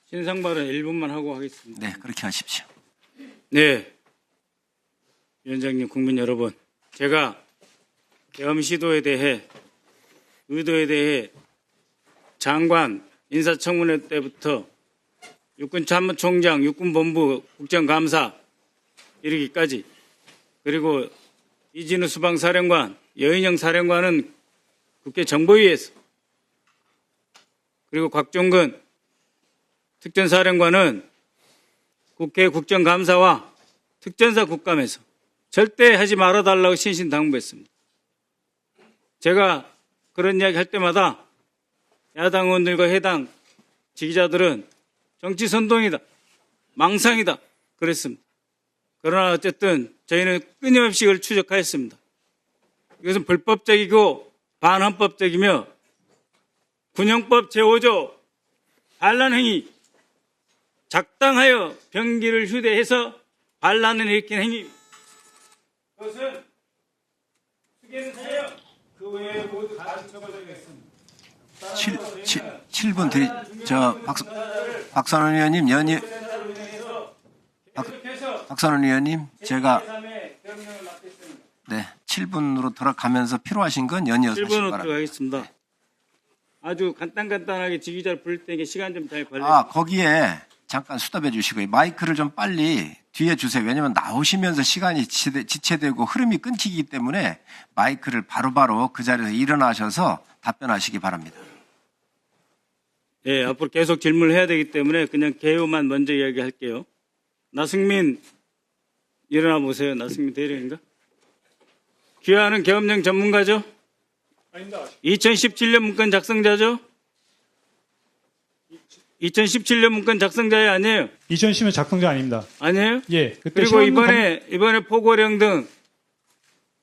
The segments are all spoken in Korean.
신상 발언 1분만 하고 하겠습니다. 네, 그렇게 하십시오. 네. 위원장님, 국민 여러분. 제가 계엄 시도에 대해, 의도에 대해 장관 인사청문회 때부터 육군참모총장, 육군본부 국정감사 이르기까지, 그리고 이진우 수방사령관, 여인영 사령관은 국회 정보위에서, 그리고 곽종근 특전사령관은 국회 국정감사와 특전사 국감에서 절대 하지 말아달라고 신신당부했습니다. 제가 그런 이야기 할 때마다 야당 의원들과 해당 지지자들은 정치 선동이다, 망상이다 그랬습니다. 그러나 어쨌든 저희는 끊임없이 이걸 추적하였습니다. 이것은 불법적이고 반헌법적이며 군형법 제5조 반란행위, 작당하여 병기를 휴대해서 반란을 일으킨 행위, 그것은 수개는 사여 그 외에 모두 다 처벌되겠습니다. 7분 드리, 박선원 의원님, 박선원 의원님, 제가, 네, 7분으로 돌아가면서 필요하신 건 연이어서 하시기 7분으로 바랍니다. 들어가겠습니다. 네. 아주 간단하게 지휘자를 부를 때 시간 좀 잘 관리. 거기에 잠깐 수답해 주시고요. 마이크를 좀 빨리 뒤에 주세요. 왜냐하면 나오시면서 시간이 지체되고 흐름이 끊기기 때문에 마이크를 바로바로 그 자리에서 일어나셔서 답변하시기 바랍니다. 네, 앞으로 계속 질문을 해야 되기 때문에 그냥 개요만 먼저 이야기할게요. 나승민, 일어나 보세요. 나승민 대령인가? 귀하는 계엄령 전문가죠? 아닙니다. 2017년 문건 작성자죠? 2017년 문건 작성자예 아니에요? 2010년 작성자 아닙니다. 아니에요? 예. 그때 그리고 시험은 이번에 포고령 등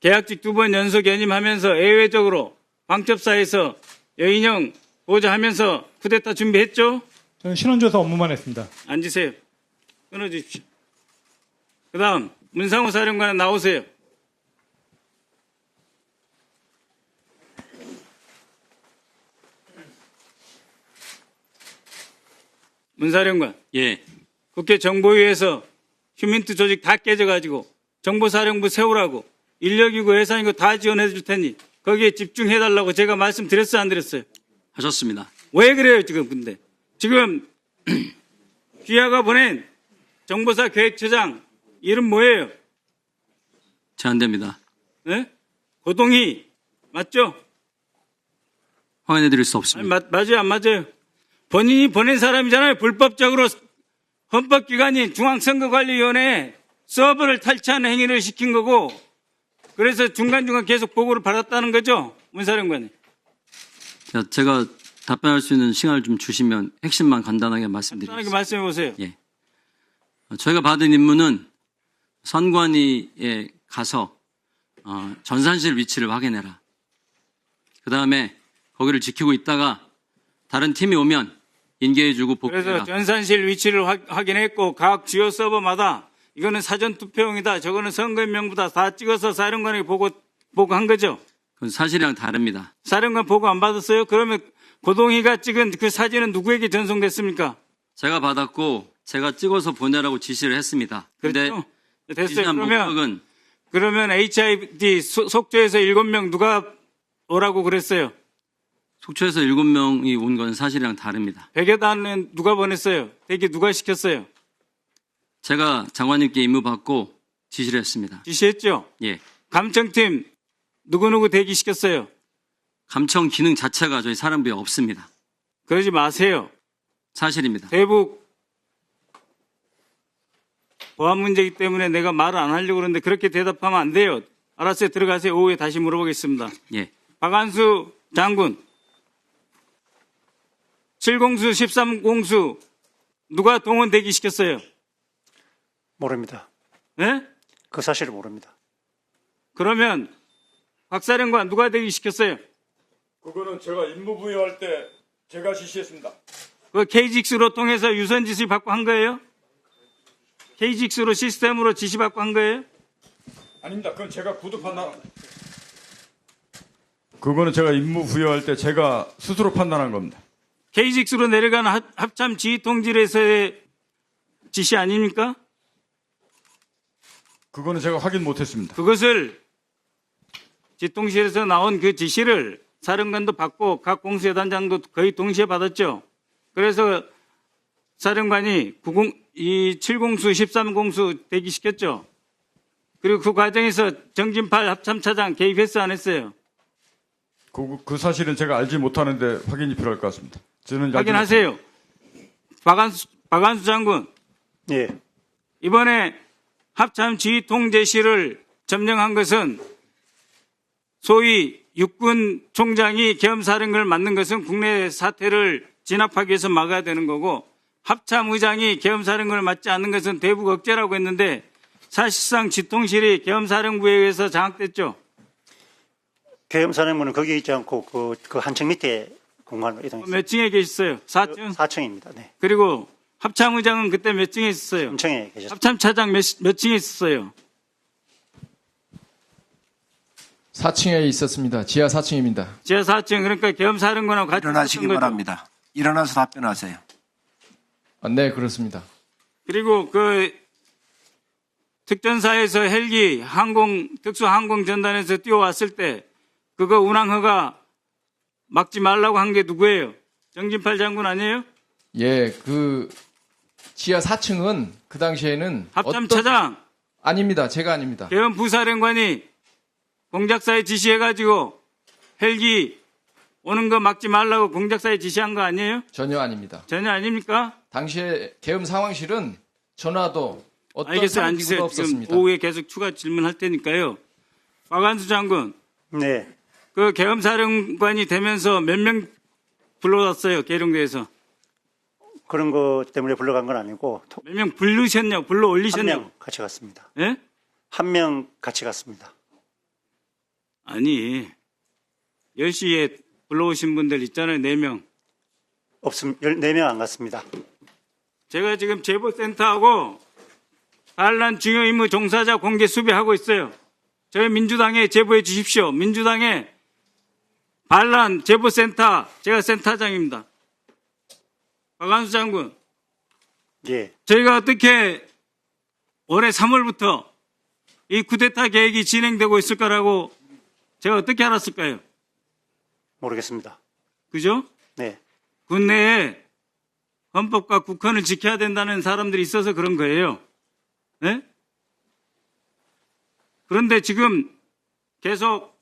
계약직 2번 연속 연임하면서 예외적으로 방첩사에서 여인형 보좌하면서 쿠데타 준비했죠? 저는 신원조사 업무만 했습니다. 앉으세요. 끊어주십시오. 그 다음 문상호 사령관은 나오세요. 문사령관. 예, 국회 정보위에서 휴민트 조직 다 깨져가지고 정보사령부 세우라고 인력이고 예산이고 다 지원해 줄 테니 거기에 집중해달라고 제가 말씀드렸어요, 안 드렸어요? 하셨습니다. 왜 그래요, 지금 근데? 지금 귀하가 보낸 정보사 계획처장 이름 뭐예요? 제한됩니다. 네? 고동희 맞죠? 확인해 드릴 수 아니, 없습니다. 맞아요, 안 맞아요? 본인이 보낸 사람이잖아요. 불법적으로 헌법기관인 중앙선거관리위원회에 서버를 탈취하는 행위를 시킨 거고, 그래서 중간중간 계속 보고를 받았다는 거죠, 문사령관님. 자, 제가 답변할 수 있는 시간을 좀 주시면 핵심만 간단하게 편하게 말씀드리겠습니다. 말씀해 보세요. 예. 저희가 받은 임무는 선관위에 가서 전산실 위치를 확인해라. 그 다음에 거기를 지키고 있다가 다른 팀이 오면 인계해주고 그래서 복귀해라. 전산실 위치를 확인했고 각 주요 서버마다 이거는 사전투표용이다, 저거는 선거인명부다 다 찍어서 사령관에게 보고한 거죠. 그건 사실이랑 다릅니다. 사령관 보고 안 받았어요? 그러면 고동희가 찍은 그 사진은 누구에게 전송됐습니까? 제가 받았고 제가 찍어서 보내라고 지시를 했습니다. 근데 그렇죠? 됐어요. 지시한 목적은 그러면 HID 속초에서 7명 누가 오라고 그랬어요? 속초에서 7명이 온 건 사실이랑 다릅니다. 백여단은 누가 보냈어요? 대기 누가 시켰어요? 제가 장관님께 임무 받고 지시를 했습니다. 지시했죠? 예. 감청팀 누구누구 대기시켰어요? 감청 기능 자체가 저희 사령부에 없습니다. 그러지 마세요. 사실입니다. 대북 보안 문제이기 때문에 내가 말을 안 하려고 그러는데 그렇게 대답하면 안 돼요. 알았어요. 들어가세요. 오후에 다시 물어보겠습니다. 예. 박한수 장군, 7공수, 13공수 누가 동원 대기시켰어요? 모릅니다. 네? 그 사실을 모릅니다. 그러면 박사령관 누가 대기시켰어요? 그거는 제가 임무 부여할 때 제가 지시했습니다. 그 KGX로 통해서 유선 지시 받고 한 거예요? KGX로 시스템으로 지시 받고 한 거예요? 아닙니다. 그건 제가 구두 판단. 그거는 제가 임무 부여할 때 제가 스스로 판단한 겁니다. K6로 내려가는 합참 지휘통질에서의 지시 아닙니까? 그거는 제가 확인 못했습니다. 그것을 지통실에서 나온 그 지시를 사령관도 받고 각 공수여단장도 거의 동시에 받았죠. 그래서 사령관이 7공수, 13공수 대기시켰죠. 그리고 그 과정에서 정진팔 합참차장 개입했어 안 했어요? 그 사실은 제가 알지 못하는데 확인이 필요할 것 같습니다. 저는 알지 확인하세요. 박한수 장군, 예, 이번에 합참 지휘통 제시를 점령한 것은 소위 육군 총장이 계엄사령관을 맡는 것은 국내 사태를 진압하기 위해서 막아야 되는 거고, 합참 의장이 계엄사령관을 맡지 않는 것은 대북 억제라고 했는데 사실상 지통실이 계엄사령부에 의해서 장악됐죠. 계엄사령부는 거기에 있지 않고 그 한층 밑에 공간으로 이동했습니다. 몇 층에 계셨어요? 4층? 4층입니다. 네. 그리고 합참 의장은 그때 몇 층에 있었어요? 3층에 계셨습니다. 합참 차장 몇 층에 있었어요? 4층에 있었습니다. 지하 4층입니다. 지하 4층, 그러니까 계엄사령관하고 같이 일어나시기 있었던 거죠. 바랍니다. 일어나서 답변하세요. 네, 그렇습니다. 그리고 그 특전사에서 헬기 특수항공 전단에서 뛰어왔을 때 그거 운항 허가 막지 말라고 한 게 누구예요? 정진팔 장군 아니에요? 예, 그 지하 4층은 그 당시에는 합참 차장, 아닙니다. 제가 아닙니다. 계엄 부사령관이 공작사에 지시해가지고 헬기 오는 거 막지 말라고 공작사에 지시한 거 아니에요? 전혀 아닙니다. 전혀 아닙니까? 당시에 계엄 상황실은 전화도 어떤 알겠어요. 상황도 앉으세요. 지금 없었습니다. 오후에 계속 추가 질문할 테니까요. 박한수 장군, 네. 그 계엄사령관이 되면서 몇 명 불러왔어요, 계룡대에서? 그런 것 때문에 불러간 건 아니고 몇 명 부르셨냐고, 불러 한 올리셨냐고? 명 같이 갔습니다. 예? 한 명 같이 갔습니다. 아니, 10시에 불러오신 분들 있잖아요, 4명. 없음 4명 안 갔습니다. 제가 지금 제보센터하고 반란 중요 임무 종사자 공개 수배하고 있어요. 저희 민주당에 제보해 주십시오. 민주당의 반란 제보센터, 제가 센터장입니다. 박한수 장군, 예. 저희가 어떻게 올해 3월부터 이 쿠데타 계획이 진행되고 있을 거라고 제가 어떻게 알았을까요? 모르겠습니다. 그죠? 네. 국내에 헌법과 국헌을 지켜야 된다는 사람들이 있어서 그런 거예요. 네? 그런데 지금 계속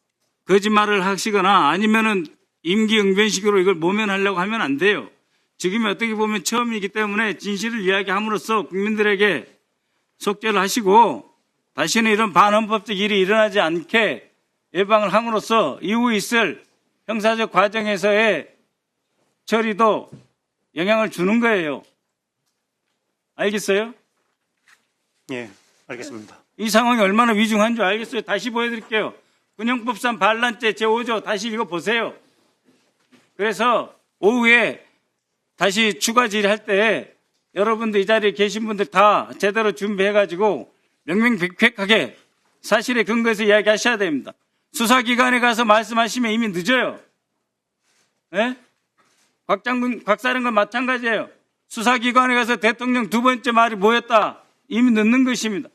거짓말을 하시거나 아니면은 임기응변식으로 이걸 모면하려고 하면 안 돼요. 지금이 어떻게 보면 처음이기 때문에 진실을 이야기함으로써 국민들에게 속죄를 하시고 다시는 이런 반헌법적 일이 일어나지 않게 예방을 함으로써 이후 있을 형사적 과정에서의 처리도 영향을 주는 거예요. 알겠어요? 예. 알겠습니다. 이 상황이 얼마나 위중한 줄 알겠어요? 다시 보여드릴게요. 군형법상 반란죄 제5조 다시 읽어보세요. 그래서 오후에 다시 추가 질의할 때 여러분들 이 자리에 계신 분들 다 제대로 준비해가지고 명명백백하게 사실에 근거해서 이야기하셔야 됩니다. 수사기관에 가서 말씀하시면 이미 늦어요. 네? 곽 사령관 마찬가지예요. 수사기관에 가서 대통령 두 번째 말이 뭐였다? 이미 늦는 것입니다.